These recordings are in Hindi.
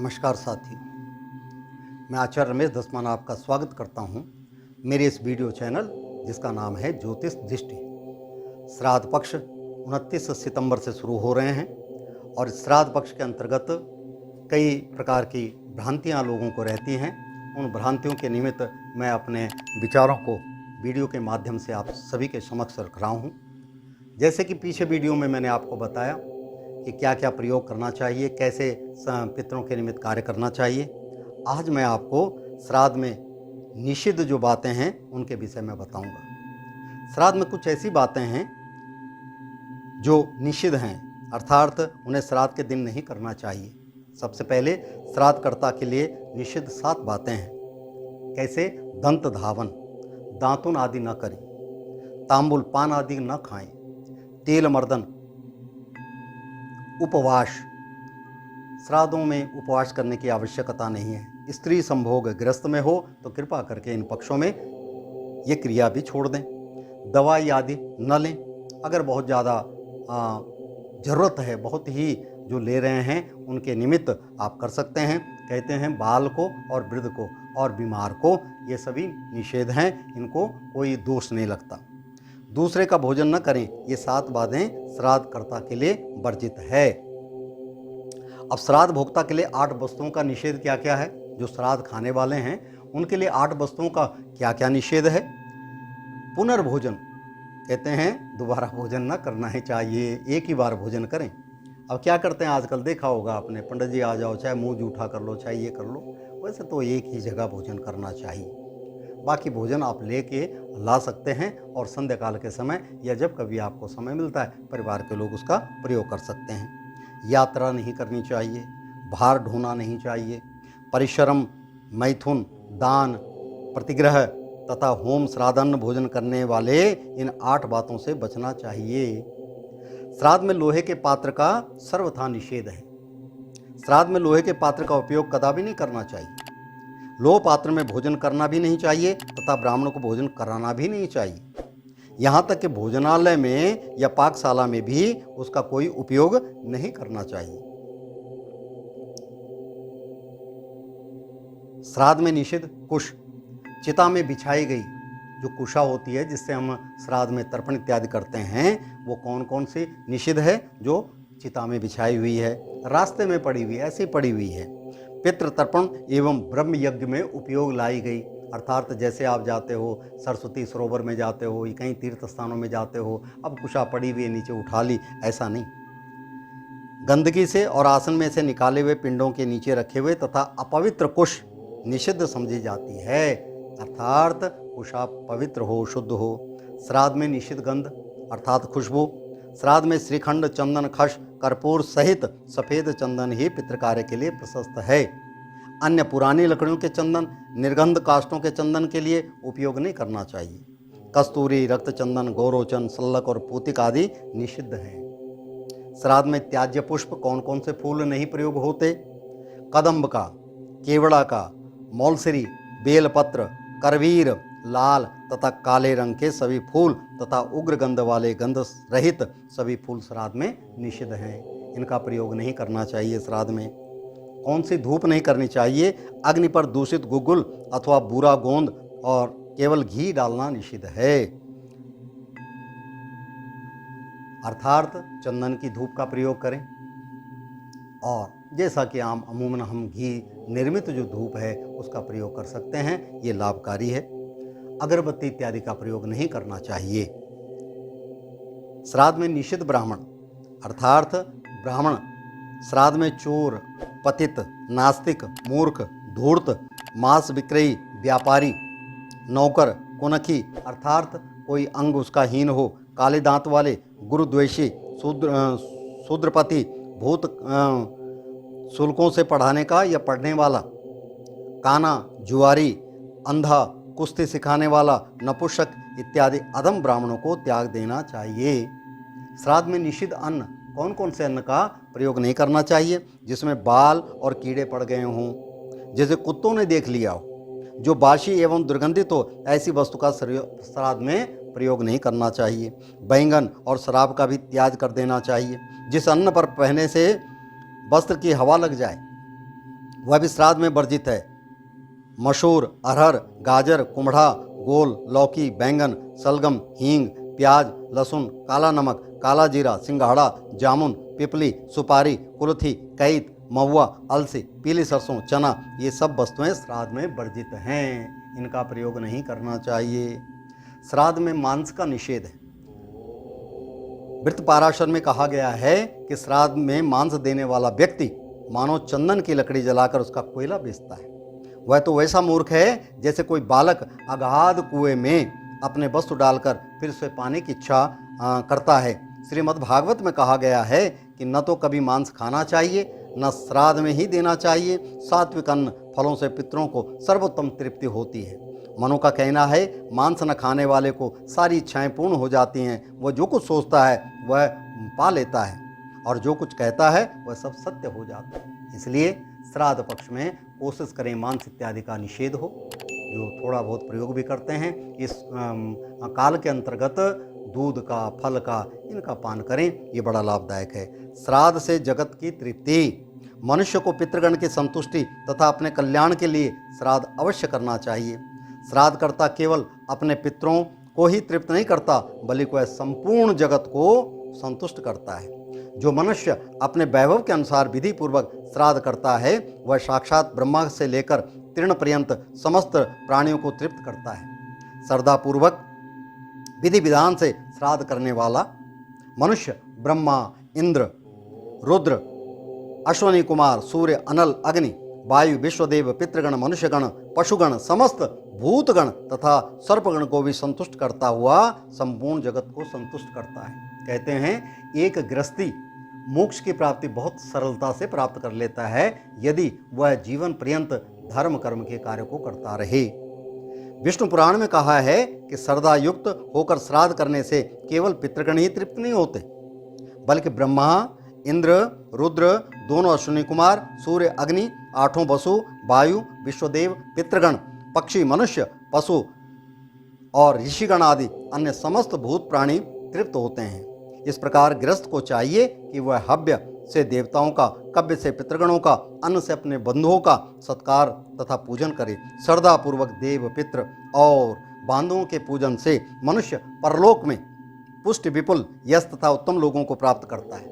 नमस्कार साथियों, मैं आचार्य रमेश धस्मान आपका स्वागत करता हूं मेरे इस वीडियो चैनल जिसका नाम है ज्योतिष दृष्टि। श्राद्ध पक्ष 29 सितंबर से शुरू हो रहे हैं और श्राद्ध पक्ष के अंतर्गत कई प्रकार की भ्रांतियां लोगों को रहती हैं। उन भ्रांतियों के निमित्त मैं अपने विचारों को वीडियो के माध्यम से आप सभी के समक्ष रख रहा हूँ। जैसे कि पीछे वीडियो में मैंने आपको बताया कि क्या क्या प्रयोग करना चाहिए, कैसे पितरों के निमित्त कार्य करना चाहिए। आज मैं आपको श्राद्ध में निषिद्ध जो बातें हैं उनके विषय में बताऊंगा। श्राद्ध में कुछ ऐसी बातें हैं जो निषिद्ध हैं, अर्थात उन्हें श्राद्ध के दिन नहीं करना चाहिए। सबसे पहले श्राद्धकर्ता के लिए निषिद्ध 7 बातें हैं। कैसे? दंत धावन, दातुन आदि न करें, तांबुल पान आदि न खाएं, तेल मर्दन, उपवास, श्राद्धों में उपवास करने की आवश्यकता नहीं है। स्त्री संभोग गृहस्थ में हो तो कृपा करके इन पक्षों में ये क्रिया भी छोड़ दें। दवाई आदि न लें, अगर बहुत ज़्यादा ज़रूरत है, बहुत ही जो ले रहे हैं उनके निमित्त आप कर सकते हैं। कहते हैं बाल को और वृद्ध को और बीमार को, ये सभी निषेध हैं, इनको कोई दोष नहीं लगता। दूसरे का भोजन न करें, ये 7 बातें श्राद्धकर्ता के लिए वर्जित है। अब श्राद्ध भोक्ता के लिए 8 वस्तुओं का निषेध क्या क्या है? जो श्राद्ध खाने वाले हैं उनके लिए 8 वस्तुओं का क्या क्या निषेध है? पुनर्भोजन, कहते हैं दोबारा भोजन न करना ही चाहिए, एक ही बार भोजन करें। अब क्या करते हैं आजकल, देखा होगा आपने, पंडित जी आ जाओ, चाहे मुंह जूठा कर लो, चाहे ये कर लो। वैसे तो एक ही जगह भोजन करना चाहिए। बाकी भोजन आप लेके ला सकते हैं और संध्या काल के समय या जब कभी आपको समय मिलता है परिवार के लोग उसका प्रयोग कर सकते हैं। यात्रा नहीं करनी चाहिए, भार ढोना नहीं चाहिए, परिश्रम, मैथुन, दान, प्रतिग्रह तथा होम श्राद्धान्न भोजन करने वाले इन 8 बातों से बचना चाहिए। श्राद्ध में लोहे के पात्र का सर्वथा निषेध है। श्राद्ध में लोहे के पात्र का उपयोग कदापि नहीं करना चाहिए। लोह पात्र में भोजन करना भी नहीं चाहिए तथा ब्राह्मणों को भोजन कराना भी नहीं चाहिए। यहाँ तक कि भोजनालय में या पाकशाला में भी उसका कोई उपयोग नहीं करना चाहिए। श्राद्ध में निषिद्ध कुश, चिता में बिछाई गई जो कुशा होती है जिससे हम श्राद्ध में तर्पण इत्यादि करते हैं, वो कौन कौन सी निषिद्ध है? जो चिता में बिछाई हुई है, रास्ते में पड़ी हुई, ऐसी पड़ी हुई है। पितृ तर्पण एवं ब्रह्म यज्ञ में उपयोग लाई गई, अर्थात जैसे आप जाते हो सरस्वती सरोवर में जाते हो, कहीं तीर्थ स्थानों में जाते हो, अब कुशा पड़ी हुई है नीचे उठा ली, ऐसा नहीं। गंदगी से और आसन में से निकाले हुए पिंडों के नीचे रखे हुए तथा अपवित्र कुश निषिद्ध समझी जाती है, अर्थात कुशा पवित्र हो, शुद्ध हो। श्राद्ध में निषिद्ध गंध अर्थात खुशबू। श्राद्ध में श्रीखंड, चंदन, खश, कर्पूर सहित सफ़ेद चंदन ही पितृकार्य के लिए प्रशस्त है। अन्य पुरानी लकड़ियों के चंदन, निर्गंध काष्ठों के चंदन के लिए उपयोग नहीं करना चाहिए। कस्तूरी, रक्त चंदन, गौरोचन, सल्लक और पूतिक आदि निषिद्ध हैं। श्राद्ध में त्याज्य पुष्प कौन कौन से फूल नहीं प्रयोग होते? कदम्ब का, केवड़ा का, मौलसरी, बेलपत्र, करवीर, लाल तथा काले रंग के सभी फूल तथा उग्र गंध वाले गंध रहित सभी फूल श्राद्ध में निषिद्ध हैं। इनका प्रयोग नहीं करना चाहिए। श्राद्ध में कौन सी धूप नहीं करनी चाहिए? अग्नि पर दूषित गुग्गुल अथवा बुरा गोंद और केवल घी डालना निषिद्ध है, अर्थात चंदन की धूप का प्रयोग करें। और जैसा कि अमूमन हम घी निर्मित जो धूप है उसका प्रयोग कर सकते हैं, ये लाभकारी है। अगरबत्ती इत्यादि का प्रयोग नहीं करना चाहिए। श्राद्ध में निषिद्ध ब्राह्मण अर्थात ब्राह्मण श्राद्ध में चोर, पतित, नास्तिक, मूर्ख, धूर्त, मांस विक्रयी, व्यापारी, नौकर, कुनखी अर्थात कोई अंग उसका हीन हो, काले दांत वाले, गुरुद्वेषी, शूद्रपति, भूत शुल्कों से पढ़ाने का या पढ़ने वाला, काना, जुआरी, अंधा, कुश्ती सिखाने वाला, नपुंसक इत्यादि अधम ब्राह्मणों को त्याग देना चाहिए। श्राद्ध में निषिद्ध अन्न कौन कौन से अन्न का प्रयोग नहीं करना चाहिए? जिसमें बाल और कीड़े पड़ गए हों, जैसे कुत्तों ने देख लिया हो, जो बासी एवं दुर्गंधित हो, ऐसी वस्तु का श्राद्ध में प्रयोग नहीं करना चाहिए। बैंगन और शराब का भी त्याग कर देना चाहिए। जिस अन्न पर पहने से वस्त्र की हवा लग जाए वह भी श्राद्ध में वर्जित है। मसूर, अरहर, गाजर, कुम्हड़ा, गोल, लौकी, बैंगन, सलगम, हींग, प्याज, लहसुन, काला नमक, काला जीरा, सिंघाड़ा, जामुन, पिपली, सुपारी, कुल्थी, कैत, महुआ, अलसी, पीली सरसों, चना, ये सब वस्तुएं श्राद्ध में वर्जित हैं। इनका प्रयोग नहीं करना चाहिए। श्राद्ध में मांस का निषेध है। वृत्त पाराशर में कहा गया है कि श्राद्ध में मांस देने वाला व्यक्ति मानो चंदन की लकड़ी जलाकर उसका कोयला बेचता है। वह तो वैसा मूर्ख है जैसे कोई बालक अगाध कुएं में अपने वस्तु डालकर फिर उसे पाने की इच्छा करता है। श्रीमद् भागवत में कहा गया है कि न तो कभी मांस खाना चाहिए, न श्राद्ध में ही देना चाहिए। सात्विक अन्न फलों से पितरों को सर्वोत्तम तृप्ति होती है। मनु का कहना है, मांस न खाने वाले को सारी इच्छाएं पूर्ण हो जाती हैं। वह जो कुछ सोचता है वह पा लेता है और जो कुछ कहता है वह सब सत्य हो जाता है। इसलिए श्राद्ध पक्ष में कोशिश करें मांस इत्यादि का निषेध हो। जो थोड़ा बहुत प्रयोग भी करते हैं, इस काल के अंतर्गत दूध का, फल का, इनका पान करें, ये बड़ा लाभदायक है। श्राद्ध से जगत की तृप्ति। मनुष्य को पितृगण की संतुष्टि तथा अपने कल्याण के लिए श्राद्ध अवश्य करना चाहिए। श्राद्ध करता केवल अपने पितरों को ही तृप्त नहीं करता, बल्कि वह संपूर्ण जगत को संतुष्ट करता है। जो मनुष्य अपने वैभव के अनुसार विधि पूर्वक श्राद्ध करता है, वह साक्षात ब्रह्मा से लेकर तृण पर्यंत समस्त प्राणियों को तृप्त करता है। श्रद्धापूर्वक विधि विधान से श्राद्ध करने वाला मनुष्य ब्रह्मा, इंद्र, रुद्र, अश्वनी कुमार, सूर्य, अनल, अग्नि, वायु, विश्वदेव, पितृगण, मनुष्यगण, पशुगण, समस्त भूतगण तथा सर्पगण को भी संतुष्ट करता हुआ संपूर्ण जगत को संतुष्ट करता है। कहते हैं एक गृहस्थी मोक्ष की प्राप्ति बहुत सरलता से प्राप्त कर लेता है यदि वह जीवन पर्यंत धर्म कर्म के कार्य को करता रहे। विष्णु पुराण में कहा है कि श्रद्धा युक्त होकर श्राद्ध करने से केवल पितृगण ही तृप्त नहीं होते, बल्कि ब्रह्मा, इंद्र, रुद्र, दोनों अश्विनी कुमार, सूर्य, अग्नि, आठों वसु, वायु, विश्वदेव, पितृगण, पक्षी, मनुष्य, पशु और ऋषिगण आदि अन्य समस्त भूत प्राणी तृप्त होते हैं। इस प्रकार गृहस्थ को चाहिए कि वह हव्य से देवताओं का, कव्य से पितृगणों का, अन्न से अपने बंधुओं का सत्कार तथा पूजन करे। श्रद्धापूर्वक देव, पितृ और बांधवों के पूजन से मनुष्य परलोक में पुष्टि, विपुल यश तथा उत्तम लोगों को प्राप्त करता है।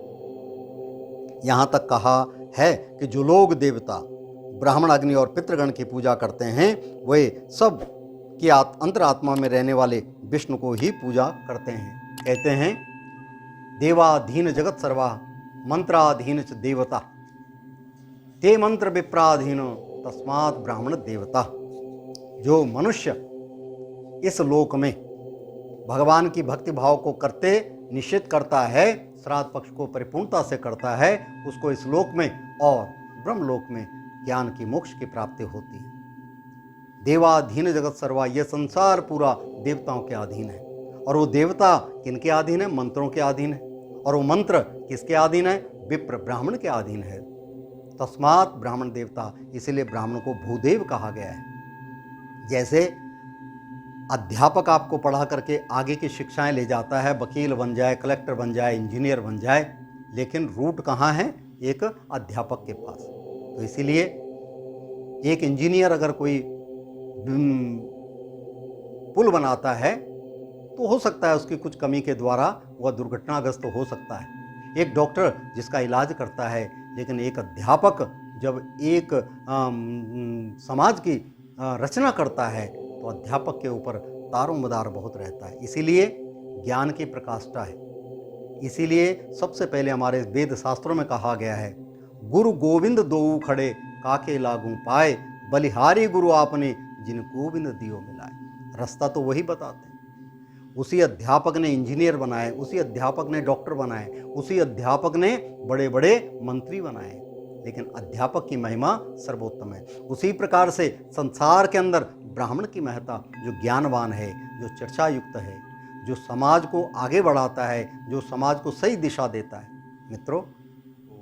यहाँ तक कहा है कि जो लोग देवता, ब्राह्मण, अग्नि और पितृगण की पूजा करते हैं, वे सब की अंतरात्मा में रहने वाले विष्णु को ही पूजा करते हैं। कहते हैं, देवाधीन जगत सर्वा मंत्राधीन च देवता, ते मंत्र विप्राधीन तस्मात् ब्राह्मण देवता। जो मनुष्य इस लोक में भगवान की भक्ति भाव को करते निश्चित करता है, श्राद्ध पक्ष को परिपूर्णता से करता है, उसको इस लोक में और ब्रह्मलोक में ज्ञान की, मोक्ष की प्राप्ति होती है। देवाधीन जगत सर्वा, यह संसार पूरा देवताओं के अधीन है। और वो देवता किनके अधीन है? मंत्रों के अधीन है। और वो मंत्र किसके अधीन है? विप्र, ब्राह्मण के अधीन है। तस्मात् ब्राह्मण देवता, इसीलिए ब्राह्मण को भूदेव कहा गया है। जैसे अध्यापक आपको पढ़ा करके आगे की शिक्षाएं ले जाता है, वकील बन जाए, कलेक्टर बन जाए, इंजीनियर बन जाए, लेकिन रूट कहाँ है? एक अध्यापक के पास। तो इसीलिए एक इंजीनियर अगर कोई पुल बनाता है तो हो सकता है उसकी कुछ कमी के द्वारा वह दुर्घटनाग्रस्त हो सकता है। एक डॉक्टर जिसका इलाज करता है, लेकिन एक अध्यापक जब एक समाज की रचना करता है तो अध्यापक के ऊपर तारोमदार बहुत रहता है। इसीलिए ज्ञान की प्रकाष्ठा है। इसीलिए सबसे पहले हमारे वेद शास्त्रों में कहा गया है, गुरु गोविंद दोऊ खड़े काके लागू पाए, बलिहारी गुरु आपने जिन गोविंद दियो मिलाए। रास्ता तो वही बताते हैं। उसी अध्यापक ने इंजीनियर बनाए, उसी अध्यापक ने डॉक्टर बनाए, उसी अध्यापक ने बड़े बड़े मंत्री बनाए, लेकिन अध्यापक की महिमा सर्वोत्तम है। उसी प्रकार से संसार के अंदर ब्राह्मण की महत्ता, जो ज्ञानवान है, जो चर्चा युक्त है, जो समाज को आगे बढ़ाता है, जो समाज को सही दिशा देता है, मित्रों,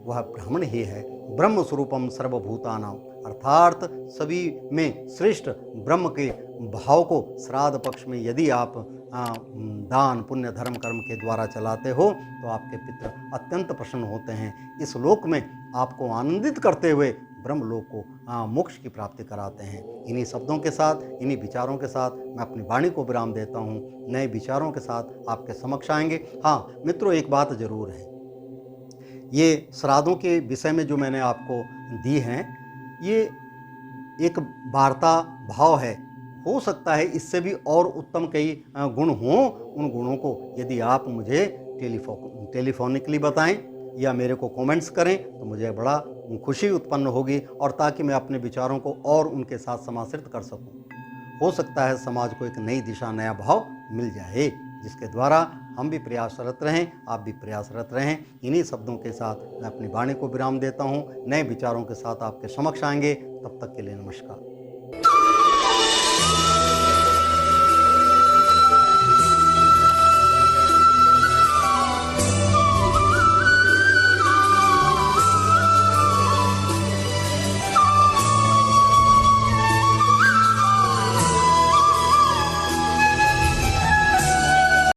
वह ब्राह्मण ही है। ब्रह्म स्वरूपम सर्वभूतानां, अर्थात सभी में श्रेष्ठ ब्रह्म के भाव को श्राद्ध पक्ष में यदि आप दान, पुण्य, धर्म, कर्म के द्वारा चलाते हो तो आपके पितृ अत्यंत प्रसन्न होते हैं। इस लोक में आपको आनंदित करते हुए ब्रह्मलोक को मोक्ष की प्राप्ति कराते हैं। इन्हीं शब्दों के साथ, इन्हीं विचारों के साथ मैं अपनी वाणी को विराम देता हूँ। नए विचारों के साथ आपके समक्ष आएंगे। हाँ मित्रों, एक बात ज़रूर है, ये श्राद्धों के विषय में जो मैंने आपको दी हैं, ये एक वार्ता भाव है। हो सकता है इससे भी और उत्तम कई गुण हों। उन गुणों को यदि आप मुझे टेलीफोनिकली बताएं या मेरे को कमेंट्स करें तो मुझे बड़ा खुशी उत्पन्न होगी, और ताकि मैं अपने विचारों को और उनके साथ समाश्रित कर सकूं। हो सकता है समाज को एक नई दिशा, नया भाव मिल जाए, जिसके द्वारा हम भी प्रयासरत रहें, आप भी प्रयासरत रहें। इन्हीं शब्दों के साथ मैं अपनी वाणी को विराम देता हूँ। नए विचारों के साथ आपके समक्ष आएंगे। तब तक के लिए नमस्कार।